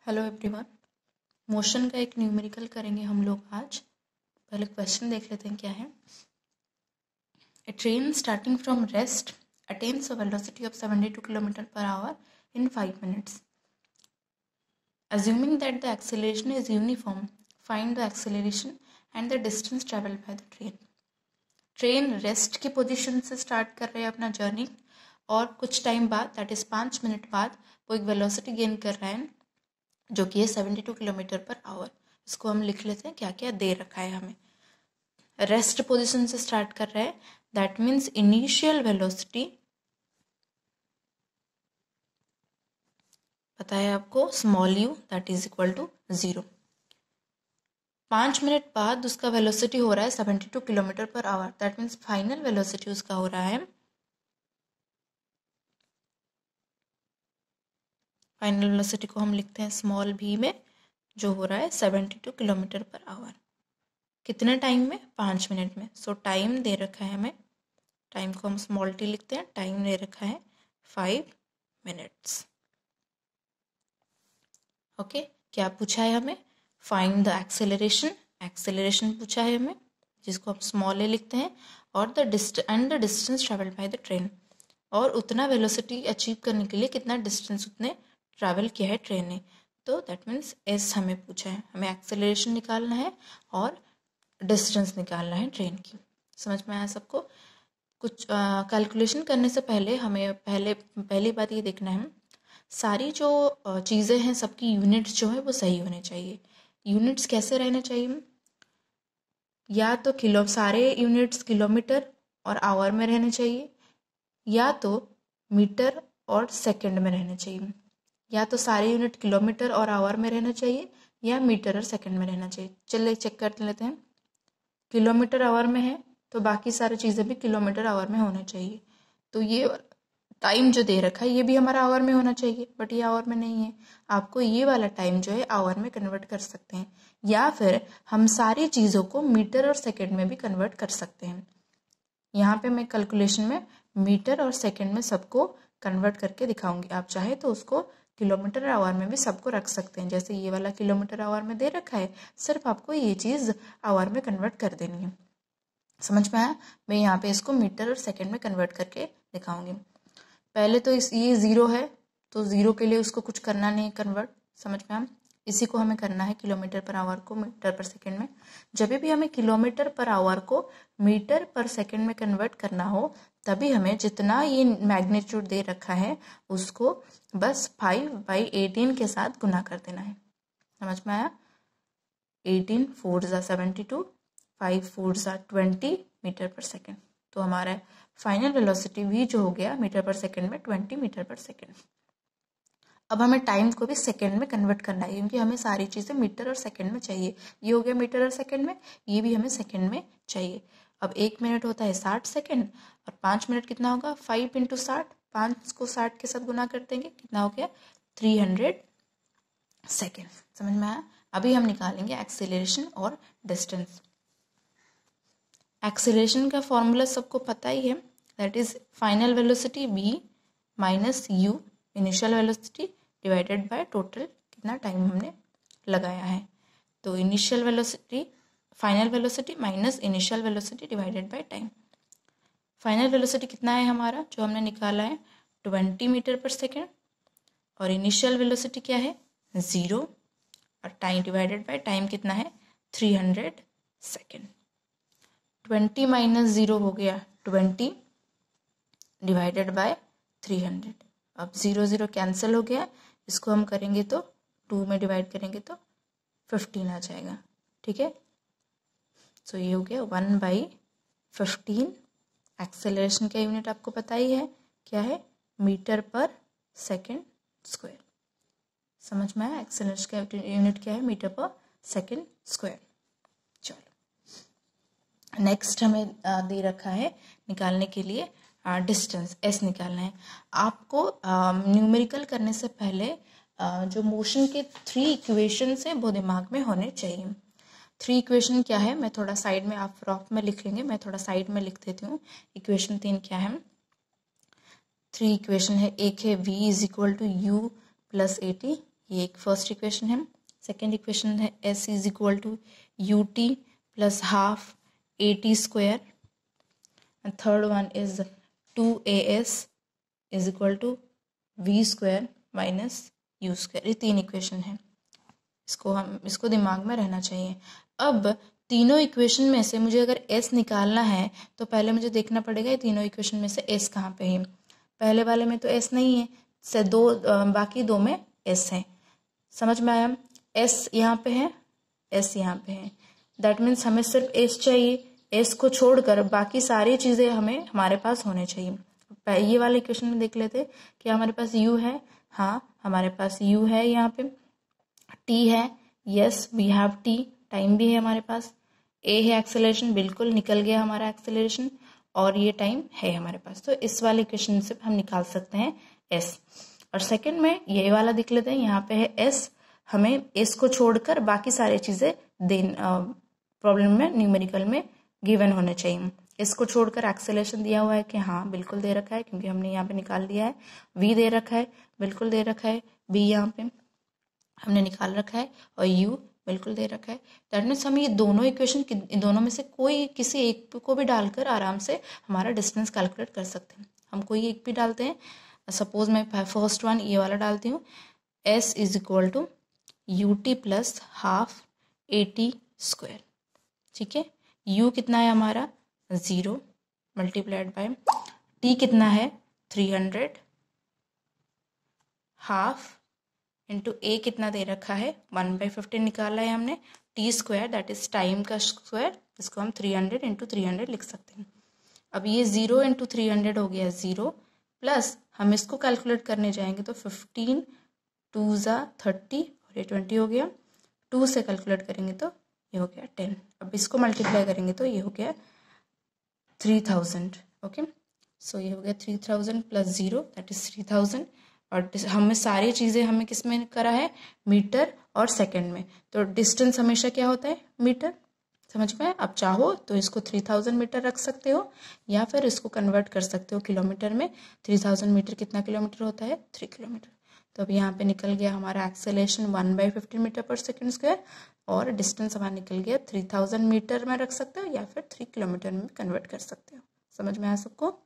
Hello everyone. Motion का एक numerical करेंगे हम लोग आज। पहले क्वेश्चन देख लेते हैं क्या है। A train starting from rest attains a velocity of 72 kilometre per hour in 5 minutes. Assuming that the acceleration is uniform, find the acceleration and the distance traveled by the train. Train rest की position से start कर रहे हैं अपना journey और कुछ time बाद that is 5 minute बाद वो एक वेलोसिटी गेन कर रहा है जो कि है 72 किलोमीटर पर आवर। इसको हम लिख लेते हैं क्या क्या दे रखा है हमें। रेस्ट पोजीशन से स्टार्ट कर रहा है दैट मीन्स इनिशियल वेलोसिटी पता है आपको small u that is equal to 0। 5 minute बाद उसका वेलोसिटी हो रहा है 72 kilometre per hour that means final velocity उसका हो रहा है फाइनल वेलोसिटी को हम लिखते हैं स्मॉल v में जो हो रहा है 72 किलोमीटर पर आवर। कितने टाइम में? 5 मिनट में। सो टाइम दे रखा है हमें, टाइम को हम स्मॉल टी लिखते हैं, टाइम दे रखा है 5 मिनट्स। ओके, क्या पूछा है हमें? फाइंड द एक्सेलरेशन, एक्सेलरेशन पूछा है हमें जिसको हम स्मॉल ए लिखते हैं और the distance travelled by the train, और उतना वेलोसिटी अचीव करने के लिए कितना डिस्टेंस उतने ट्रैवल किया है ट्रेन ने। तो दैट मीन्स एस हमें पूछा है, हमें एक्सेलरेशन निकालना है और डिस्टेंस निकालना है ट्रेन की। समझ में आया सबको? कुछ कैलकुलेशन करने से पहले हमें पहली बात ये देखना है सारी जो चीज़ें हैं सबकी यूनिट्स जो है वो सही होने चाहिए। यूनिट्स कैसे रहने चाहिए? या तो सारे यूनिट्स किलोमीटर और आवर में रहने चाहिए, या तो मीटर और सेकंड में रहने चाहिए, या तो सारे यूनिट किलोमीटर और आवर में रहना चाहिए या मीटर और सेकंड में रहना चाहिए। चलिए चेक कर लेते हैं। किलोमीटर आवर में है तो बाकी सारी चीज़ें भी किलोमीटर आवर में होना चाहिए। तो ये टाइम जो दे रखा है ये भी हमारा आवर में होना चाहिए, बट ये आवर में नहीं है। आपको ये वाला टाइम जो है आवर में कन्वर्ट कर सकते हैं, या फिर हम सारी चीज़ों को मीटर और सेकंड में भी कन्वर्ट कर सकते हैं। यहाँ पे मैं कैलकुलेशन में मीटर और सेकंड में सबको कन्वर्ट करके दिखाऊंगी। आप चाहे तो उसको किलोमीटर आवर में भी सबको रख सकते हैं। जैसे ये वाला किलोमीटर आवर में दे रखा है, सिर्फ आपको ये चीज़ आवर में कन्वर्ट कर देनी है। समझ में आया? मैं यहाँ पे इसको मीटर और सेकंड में कन्वर्ट करके दिखाऊंगी। पहले तो ये 0 है तो 0 के लिए उसको कुछ करना नहीं कन्वर्ट। समझ में आया? इसी को हमें करना है किलोमीटर पर आवर को मीटर पर सेकंड में। जब भी हमें किलोमीटर पर आवर को मीटर पर सेकंड में कन्वर्ट करना हो तभी हमें जितना ये मैग्नीट्यूड दे रखा है उसको बस 5/18 के साथ गुना कर देना है। समझ में आया? 18 4 × 72, 5 4 × 20 मीटर पर सेकंड। तो हमारा फाइनल वेलोसिटी v जो हो गया मीटर पर सेकंड में 20 मीटर पर सेकंड। अब हमें टाइम को भी सेकंड में कन्वर्ट करना है क्योंकि हमें सारी चीज़ें मीटर और सेकंड में चाहिए। ये हो गया मीटर और सेकंड में, ये भी हमें सेकंड में चाहिए। अब 1 मिनट होता है 60 सेकंड और 5 मिनट कितना होगा? 5 × 60, 5 को 60 के साथ गुना कर देंगे, कितना हो गया? 300 सेकेंड। समझ में आया? अभी हम निकालेंगे एक्सेलरेशन और डिस्टेंस। एक्सेलरेशन का फॉर्मूला सबको पता ही है, that is final velocity v minus u initial velocity divided by total कितना टाइम हमने लगाया है। तो initial velocity final velocity minus initial velocity divided by time. Final velocity कितना है हमारा जो हमने निकाला है? 20 मीटर पर सेकेंड, और इनिशियल वेलोसिटी क्या है? 0, और टाइम डिवाइडेड बाय टाइम कितना है? 300 सेकेंड। 20 माइनस 0 हो गया 20 डिवाइडेड बाय 300। अब 0 0 कैंसिल हो गया, इसको हम करेंगे तो 2 में डिवाइड करेंगे तो 15 आ जाएगा। ठीक है, सो ये हो गया 1/15। एक्सेलरेशन का यूनिट आपको पता ही है क्या है? मीटर पर सेकेंड स्क्वायर। समझ में आया? एक्सेलरेशन का यूनिट क्या है? मीटर पर सेकेंड स्क्वायर। चलो नेक्स्ट हमें दे रखा है निकालने के लिए डिस्टेंस एस निकालना है। आपको न्यूमेरिकल करने से पहले जो मोशन के 3 इक्वेशंस हैं वो दिमाग में होने चाहिए। 3 इक्वेशन क्या है मैं थोड़ा साइड में, आप रॉफ में लिख लेंगे, मैं थोड़ा साइड में लिख देती हूँ। इक्वेशन 3 क्या है? 3 इक्वेशन है। एक है v = u + 80, ये एक फर्स्ट इक्वेशन है। सेकेंड इक्वेशन है s is equal to u t plus half a t square. And third one is 2as is equal to v square minus u square. ये तीन equation है, इसको दिमाग में रहना चाहिए। अब तीनों इक्वेशन में से मुझे अगर s निकालना है तो पहले मुझे देखना पड़ेगा ये तीनों इक्वेशन में से s कहाँ पे है। पहले वाले में तो s नहीं है, से बाकी दो में s है। समझ में आया? s यहाँ पे है, s यहाँ पे है। दैट मीन्स हमें सिर्फ s चाहिए, s को छोड़कर बाकी सारी चीज़ें हमें हमारे पास होने चाहिए। ये वाले इक्वेशन में देख लेते कि हमारे पास u है। हाँ, हमारे पास u है, यहाँ पे t है, yes we have t, time भी है हमारे पास, a है एक्सेलरेशन, बिल्कुल निकल गया हमारा एक्सेलरेशन, और ये टाइम है हमारे पास। तो इस वाले इक्वेशन से हम निकाल सकते हैं s। और सेकंड में ये वाला देख लेते हैं, यहाँ पे है s, हमें s को छोड़कर बाकी सारी चीज़ें प्रॉब्लम में न्यूमेरिकल में गिवन होने चाहिए। s को छोड़कर एक्सेलरेशन दिया हुआ है कि हाँ बिल्कुल दे रखा है, क्योंकि हमने यहाँ पे निकाल दिया है। v दे रखा है, बिल्कुल दे रखा है, b यहाँ पे हमने निकाल रखा है, और u बिल्कुल दे रखा है। दैट मीन्स हम ये दोनों इक्वेशन दोनों में से कोई किसी एक को भी डालकर आराम से हमारा डिस्टेंस कैलकुलेट कर सकते हैं। हम कोई एक भी डालते हैं, सपोज मैं फर्स्ट वन ये वाला डालती हूँ, s is equal to u t plus half a t square. ठीक है, u कितना है हमारा 0 मल्टीप्लाइड बाय t कितना है 300, हाफ इंटू a कितना दे रखा है 1/15 निकाला है हमने, t square that is time का स्क्वायर, इसको हम 300 इंटू 300 लिख सकते हैं। अब ये 0 इंटू 300 हो गया 0, प्लस हम इसको कैलकुलेट करने जाएंगे तो 15 2 ज़ा 30 और ये 20 हो गया। 2 से कैलकुलेट करेंगे तो ये हो गया 10। अब इसको मल्टीप्लाई करेंगे तो ये हो गया 3000। ओके, सो ये हो गया 3000 प्लस 0 दैट इज 3000। और हमें सारी चीज़ें हमें किस में करा है, मीटर और सेकंड में। तो डिस्टेंस हमेशा क्या होता है, मीटर। समझ में? अब चाहो तो इसको 3000 मीटर रख सकते हो, या फिर इसको कन्वर्ट कर सकते हो किलोमीटर में। 3000 मीटर कितना किलोमीटर होता है, 3 किलोमीटर। तो अब यहाँ पे निकल गया हमारा एक्सेलरेशन 1/15 मीटर पर सेकेंड स्क्वायर, और डिस्टेंस हमारा निकल गया 3000 मीटर में रख सकते हो, या फिर 3 किलोमीटर में कन्वर्ट कर सकते हो। समझ में आया सबको?